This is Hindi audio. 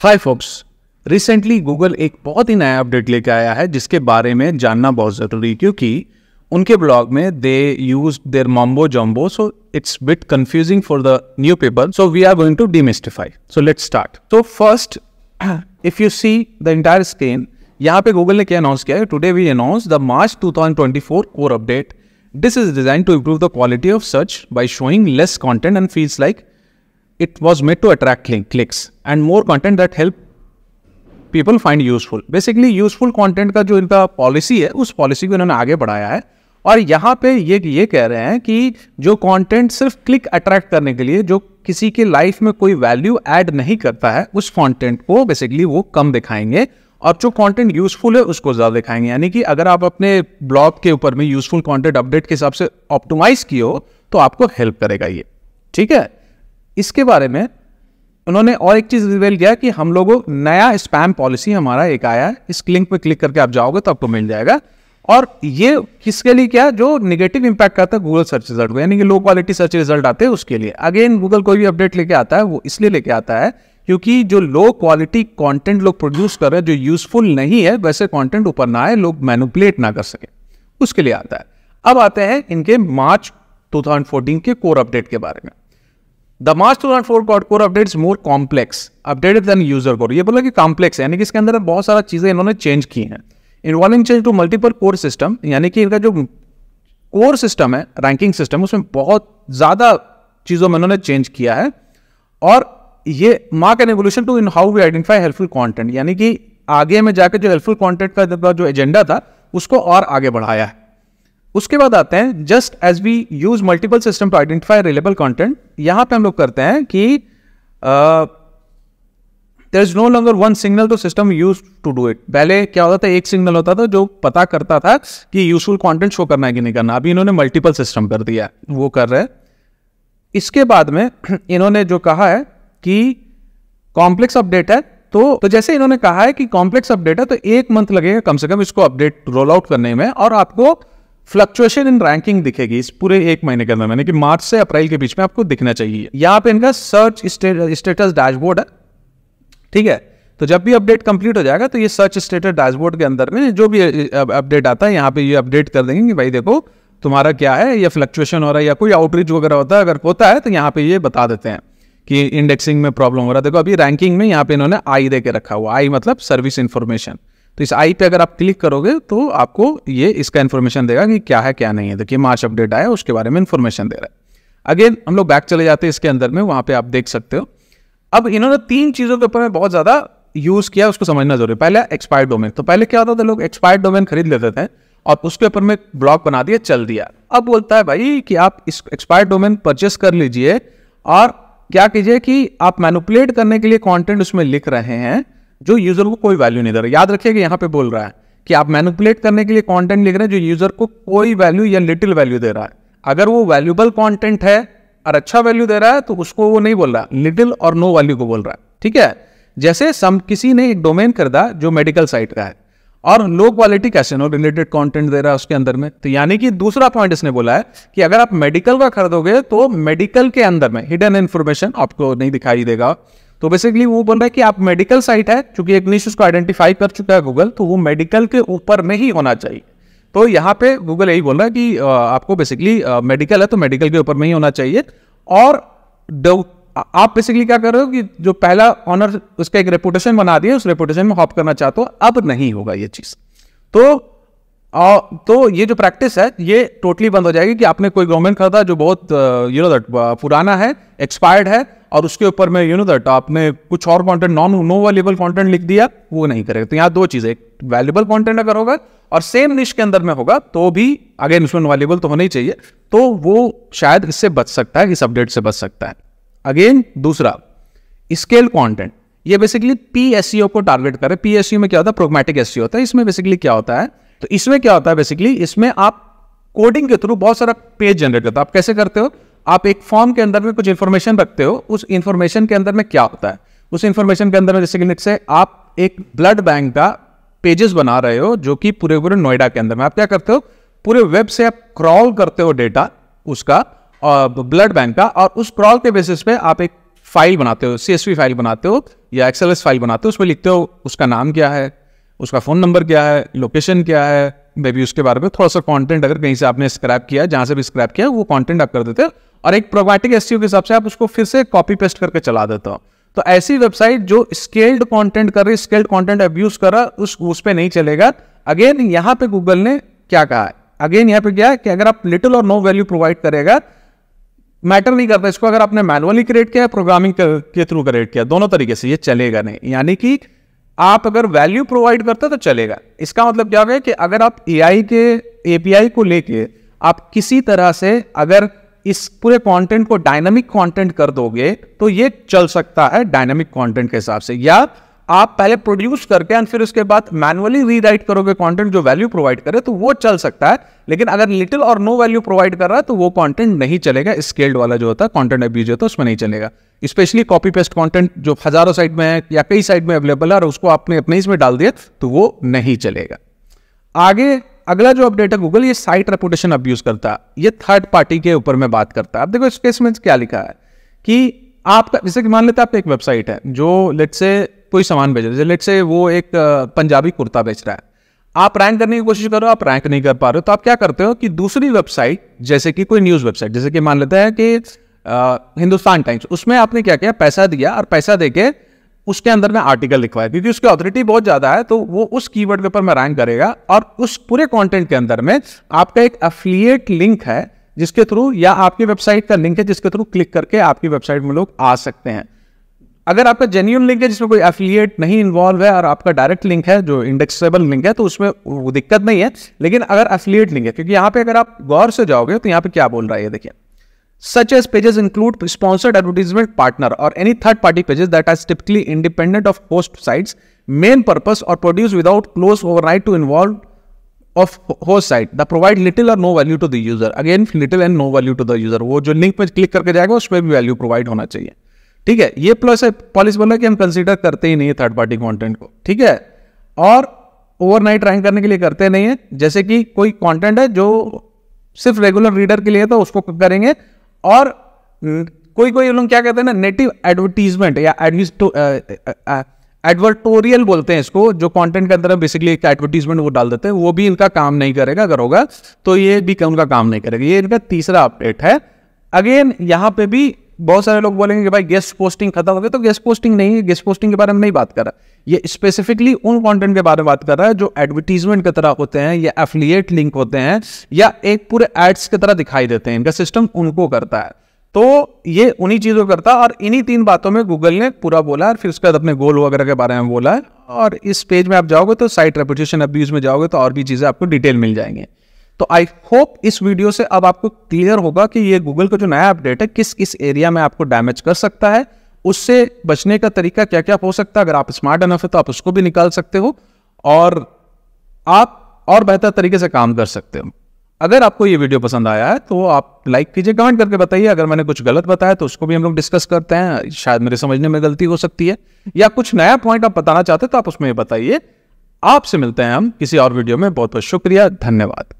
हाय फोक्स, रिसेंटली गूगल एक बहुत ही नया अपडेट लेके आया है जिसके बारे में जानना बहुत ज़रूरी, क्योंकि उनके ब्लॉग में they use their mumbo jumbo, so it's bit confusing for the new people, so we are going to demystify. So let's start. So first, if you see the entire screen, यहाँ पे गूगल ने क्या अनाउंस किया है? Today we announce the March 2024 core update. This is design to improve the quality of search by showing less content and feels like it was made to attract clicks and more content that help people find useful. Basically useful content का जो इनका पॉलिसी है, उस पॉलिसी को इन्होंने आगे बढ़ाया है और यहाँ पे ये कह रहे हैं कि जो कंटेंट सिर्फ क्लिक अट्रैक्ट करने के लिए, जो किसी के लाइफ में कोई वैल्यू ऐड नहीं करता है, उस कंटेंट को बेसिकली वो कम दिखाएंगे और जो कंटेंट यूजफुल है उसको ज़्यादा दिखाएंगे. यानी कि अगर आप अपने ब्लॉग के ऊपर में यूजफुल कंटेंट अपडेट के हिसाब से ऑप्टिमाइज किए हो तो आपको हेल्प करेगा ये. ठीक है, इसके बारे में उन्होंने और एक चीज रिवील किया कि हम लोगों नया स्पैम पॉलिसी हमारा एक आया है. इस लिंक पे क्लिक करके आप जाओगे तो आपको मिल जाएगा. और ये किसके लिए? क्या जो नेगेटिव इंपैक्ट करता है गूगल सर्च रिजल्ट को, यानी कि लो क्वालिटी सर्च रिजल्ट आते हैं उसके लिए. अगेन गूगल कोई भी अपडेट लेके आता है वो इसलिए लेके आता है क्योंकि जो लो क्वालिटी कंटेंट लोग प्रोड्यूस कर रहे हैं, जो यूजफुल नहीं है, वैसे कंटेंट ऊपर ना आए, लोग मैनिपुलेट ना कर सके, उसके लिए आता है. अब आते हैं इनके मार्च 2014 के कोर अपडेट के बारे में. The March 2004 core update is more complex, updated than user core. ये बोला कि कॉम्प्लेक्स है, यानी कि इसके अंदर बहुत सारा चीजें इन्होंने चेंज की हैं. Involving change to multiple core system, यानी कि इनका जो कोर सिस्टम है, रैंकिंग सिस्टम, उसमें बहुत ज्यादा चीजों में इन्होंने चेंज किया है. और ये mark an evolution to in how we identify helpful content, यानी कि आगे में जाकर जो हेल्पफुल कंटेंट का जो एजेंडा था उसको और आगे बढ़ाया है. उसके बाद आते हैं just as we use multiple system to identify reliable content. यहां पे हम लोग करते हैं कि there is no longer one signal to system use to do it. पहले क्या होता था? एक सिग्नल होता था जो पता करता था कि यूजफुल कंटेंट शो करना है कि नहीं करना. अभी इन्होंने मल्टीपल सिस्टम कर दिया, वो कर रहे हैं. इसके बाद में इन्होंने जो कहा है कि कॉम्प्लेक्स अपडेट है, तो जैसे इन्होंने कहा है कि कॉम्प्लेक्स अपडेट है तो 1 मंथ लगेगा कम से कम इसको अपडेट रोल आउट करने में, और आपको फ्लक्चुएशन इन रैंकिंग दिखेगी इस पूरे 1 महीने के अंदर, यानी कि मार्च से अप्रैल के बीच में आपको दिखना चाहिए. यहाँ पे इनका सर्च स्टेटस डैशबोर्ड है. ठीक है, तो जब भी अपडेट कंप्लीट हो जाएगा तो ये सर्च स्टेटस डैशबोर्ड के अंदर में जो भी अपडेट आता है यहाँ पे ये अपडेट कर देंगे कि भाई देखो तुम्हारा क्या है, ये फ्लक्चुएशन हो रहा है या कोई आउटरीच वगैरह होता है, अगर होता है तो यहाँ पे ये बता देते हैं कि इंडेक्सिंग में प्रॉब्लम हो रहा है. देखो अभी रैंकिंग में यहाँ पे इन्होंने आई दे के रखा हुआ. आई मतलब सर्विस इन्फॉर्मेशन. तो इस आई पे अगर आप क्लिक करोगे तो आपको ये इसका इन्फॉर्मेशन देगा कि क्या है क्या नहीं है. देखिए मार्च अपडेट आया, उसके बारे में इन्फॉर्मेशन दे रहा है. अगेन हम लोग बैक चले जाते हैं इसके अंदर में, वहां पे आप देख सकते हो. अब इन्होंने 3 चीजों के ऊपर में बहुत ज्यादा यूज किया, उसको समझना जरूरी. पहले एक्सपायर्ड डोमेन. तो पहले क्या होता था, लोग एक्सपायर्ड डोमेन खरीद लेते थे और उसके ऊपर में ब्लॉग बना दिया, चल दिया. अब बोलता है भाई कि आप इस एक्सपायर्ड डोमेन परचेस कर लीजिए और क्या कीजिए कि आप मैनिपुलेट करने के लिए कंटेंट उसमें लिख रहे हैं जो यूजर को कोई वैल्यू नहीं दे रहा. याद रखिए कि यहाँ पे बोल रहा है कि आप मैनिपुलेट करने के लिए कंटेंट लिख रहे हैं जो यूजर को कोई वैल्यू या लिटिल वैल्यू दे रहा है. अगर वो वैल्यूबल कंटेंट है और अच्छा वैल्यू दे रहा है तो उसको वो नहीं बोल रहा, लिटिल और नो वैल्यू को बोल रहा है. ठीक है, जैसे किसी ने एक डोमेन खरीदा जो मेडिकल साइट का है और low quality casino related content दे रहा है उसके अंदर में, तो यानी कि दूसरा पॉइंट इसने बोला है कि अगर आप मेडिकल का खरीदोगे तो मेडिकल के अंदर में हिडन इन्फॉर्मेशन आपको नहीं दिखाई देगा. तो बेसिकली वो बोल रहा है कि आप मेडिकल साइट है, क्योंकि एक निश उसको आइडेंटिफाई कर चुका है गूगल, तो वो मेडिकल के ऊपर में ही होना चाहिए. तो यहाँ पे गूगल यही बोल रहा है कि आपको बेसिकली मेडिकल है तो मेडिकल के ऊपर में ही होना चाहिए. और आप बेसिकली क्या कर रहे हो कि जो पहला ऑनर उसका एक रेपुटेशन बना दिया, उस रेपुटेशन में हॉप करना चाहते हो, अब नहीं होगा ये चीज. तो ये जो प्रैक्टिस है ये टोटली बंद हो जाएगी कि आपने कोई गवर्नमेंट खरीदा जो बहुत पुराना है, एक्सपायर्ड है, और उसके ऊपर में आपने कुछ और कंटेंट नो वैल्यूएबल कंटेंट लिख दिया, वो नहीं करेगा. तो यहाँ 2 चीजें, एक वैल्यूएबल कंटेंट अगर होगा और सेम निश के अंदर में होगा तो भी अगेन उसमें वैल्यूएबल तो होना ही चाहिए, तो वो शायद इससे बच सकता है, इस अपडेट से बच सकता है. अगेन दूसरा स्केल कंटेंट, ये बेसिकली PSEO को टारगेट करे. PSEO में क्या होता है? प्रोग्मेटिक SEO होता है. इसमें बेसिकली क्या होता है, तो इसमें क्या होता है बेसिकली, इसमें आप कोडिंग के थ्रू बहुत सारा पेज जनरेट करते हो. आप कैसे करते हो? आप एक फॉर्म के अंदर में कुछ इंफॉर्मेशन रखते हो, उस इंफॉर्मेशन के अंदर में क्या होता है, उस इंफॉर्मेशन के अंदर में जैसे कि से आप एक ब्लड बैंक का पेजेस बना रहे हो जो कि पूरे नोएडा के अंदर में. आप क्या करते हो? पूरे वेब से आप क्रॉल करते हो डेटा उसका ब्लड बैंक का, और उस क्रॉल के बेसिस पे आप एक फाइल बनाते हो, CSV फाइल बनाते हो या XLS फाइल बनाते हो, उसमें लिखते हो उसका नाम क्या है, उसका फ़ोन नंबर क्या है, लोकेशन क्या है, मे बी उसके बारे में थोड़ा सा कंटेंट अगर कहीं से आपने स्क्रैप किया है, जहाँ से भी स्क्रैप किया वो कंटेंट आप कर देते हो और एक प्रोग्रामेटिक SEO के हिसाब से आप उसको फिर से कॉपी पेस्ट करके चला देते हो। तो ऐसी वेबसाइट जो स्केल्ड कंटेंट कर रही, स्केल्ड कंटेंट अब्यूज कर रहा, उस पे नहीं चलेगा। अगेन यहाँ पे गूगल ने क्या कहा है, अगेन यहाँ पे क्या है कि अगर आप लिटिल और नो वैल्यू प्रोवाइड करेगा, मैटर नहीं करता इसको, अगर आपने मैनुअली क्रिएट किया, प्रोग्रामिंग के थ्रू क्रिएट किया, दोनों तरीके से ये चलेगा नहीं। यानी कि आप अगर वैल्यू प्रोवाइड करते तो चलेगा। इसका मतलब क्या है कि अगर आप AI के API को लेके आप किसी तरह से अगर इस पूरे कंटेंट को डायनामिक कंटेंट कर दोगे तो ये चल सकता है डायनामिक कंटेंट के हिसाब से, या आप पहले प्रोड्यूस करके और फिर उसके बाद मैनुअली रीराइट करोगे कंटेंट जो वैल्यू प्रोवाइड करे तो वो चल सकता है। लेकिन अगर लिटिल और नो वैल्यू प्रोवाइड कर रहा है तो वो कंटेंट नहीं चलेगा। स्केल्ड वाला जो होता है कंटेंट अब्यूज होता है उसमें नहीं चलेगा। स्पेशली कॉपी पेस्ट कंटेंट जो हजारों साइट में है या कई साइट में अवेलेबल है और उसको आपने अपने इसमें डाल दिया तो वो नहीं चलेगा। आगे अगला जो अपडेट है, गूगल ये साइट रेपुटेशन अब्यूज करता है, ये थर्ड पार्टी के ऊपर में बात करता है। अब देखो इस केस में क्या लिखा है कि आपका, जैसे कि मान लेते हैं आपका एक वेबसाइट है जो लेट्स से कोई सामान बेच रहा है, लेट्स से वो एक पंजाबी कुर्ता बेच रहा है, आप रैंक करने की कोशिश करो, आप रैंक नहीं कर पा रहे हो, तो आप क्या करते हो कि दूसरी वेबसाइट जैसे कि कोई न्यूज़ वेबसाइट, जैसे कि मान लेते हैं कि हिंदुस्तान टाइम्स, उसमें आपने क्या किया, पैसा दिया और पैसा देके उसके अंदर में आर्टिकल लिखवाया क्योंकि उसकी ऑथोरिटी बहुत ज्यादा है, तो वो उस कीवर्ड के ऊपर में रैंक करेगा और उस पूरे कंटेंट के अंदर में आपका एक एफिलिएट लिंक है जिसके थ्रू, या आपकी वेबसाइट का लिंक है जिसके थ्रू क्लिक करके आपकी वेबसाइट में लोग आ सकते हैं। अगर आपका जेन्युइन लिंक है जिसमें कोई एफिलिएट नहीं इन्वॉल्व है और आपका डायरेक्ट लिंक है जो इंडेक्सेबल लिंक है तो उसमें वो दिक्कत नहीं है। लेकिन अगर एफिलिएट लिंक है, क्योंकि यहाँ पे अगर आप गौर से जाओगे तो यहाँ पे क्या बोल रहा है ये देखिए, such as pages include sponsored advertisement partner or any third party pages that are typically independent of host sites main purpose or produced without close override to involve of host site that provide little or no value to the user। again little and no value to the user, वो जो लिंक पे क्लिक करके जाएगा उसमें भी वैल्यू प्रोवाइड होना चाहिए। ठीक है, ये प्लस पॉलिसी बोला कि हम कंसीडर करते ही नहीं है थर्ड पार्टी कंटेंट को। ठीक है, और ओवरनाइट रैंक करने के लिए करते नहीं है। जैसे कि कोई कंटेंट है जो सिर्फ रेगुलर रीडर के लिए तो उसको करेंगे, और कोई कोई लोग क्या कहते हैं ना, नेटिव एडवर्टीजमेंट या एडवर्टोरियल बोलते हैं इसको, जो कंटेंट के अंदर बेसिकली एक एडवर्टीजमेंट वो डाल देते हैं, वो भी इनका काम नहीं करेगा। अगर होगा तो ये भी उनका काम नहीं करेगा। ये इनका तीसरा अपडेट है। अगेन यहाँ पे भी बहुत सारे लोग बोलेंगे कि भाई गेस्ट पोस्टिंग खत्म हो गई, तो गेस्ट पोस्टिंग नहीं है, गेस्ट पोस्टिंग के बारे में नहीं बात कर रहा। ये स्पेसिफिकली उन कंटेंट के बारे में बात कर रहा है जो एडवर्टीजमेंट की तरह होते हैं या एफिलिएट लिंक होते हैं या एक पूरे एड्स की तरह दिखाई देते हैं। इनका सिस्टम उनको करता है, तो ये उन्हीं चीजों को करता है। और इन्हीं तीन बातों में गूगल ने पूरा बोला, और फिर उसके बाद अपने गोल वगैरह के बारे में बोला है। और इस पेज में आप जाओगे तो साइट रेपुटेशन अब्यूज में जाओगे तो और भी चीजें आपको डिटेल मिल जाएंगे। तो आई होप इस वीडियो से अब आपको क्लियर होगा कि ये गूगल का जो नया अपडेट है किस किस एरिया में आपको डैमेज कर सकता है, उससे बचने का तरीका क्या क्या हो सकता है। अगर आप स्मार्ट इनफ है तो आप उसको भी निकाल सकते हो और आप और बेहतर तरीके से काम कर सकते हो। अगर आपको ये वीडियो पसंद आया है तो आप लाइक कीजिए, कमेंट करके बताइए। अगर मैंने कुछ गलत बताया तो उसको भी हम लोग डिस्कस करते हैं, शायद मेरे समझने में गलती हो सकती है, या कुछ नया पॉइंट आप बताना चाहते हैं तो आप उसमें बताइए। आपसे मिलते हैं हम किसी और वीडियो में। बहुत बहुत शुक्रिया, धन्यवाद।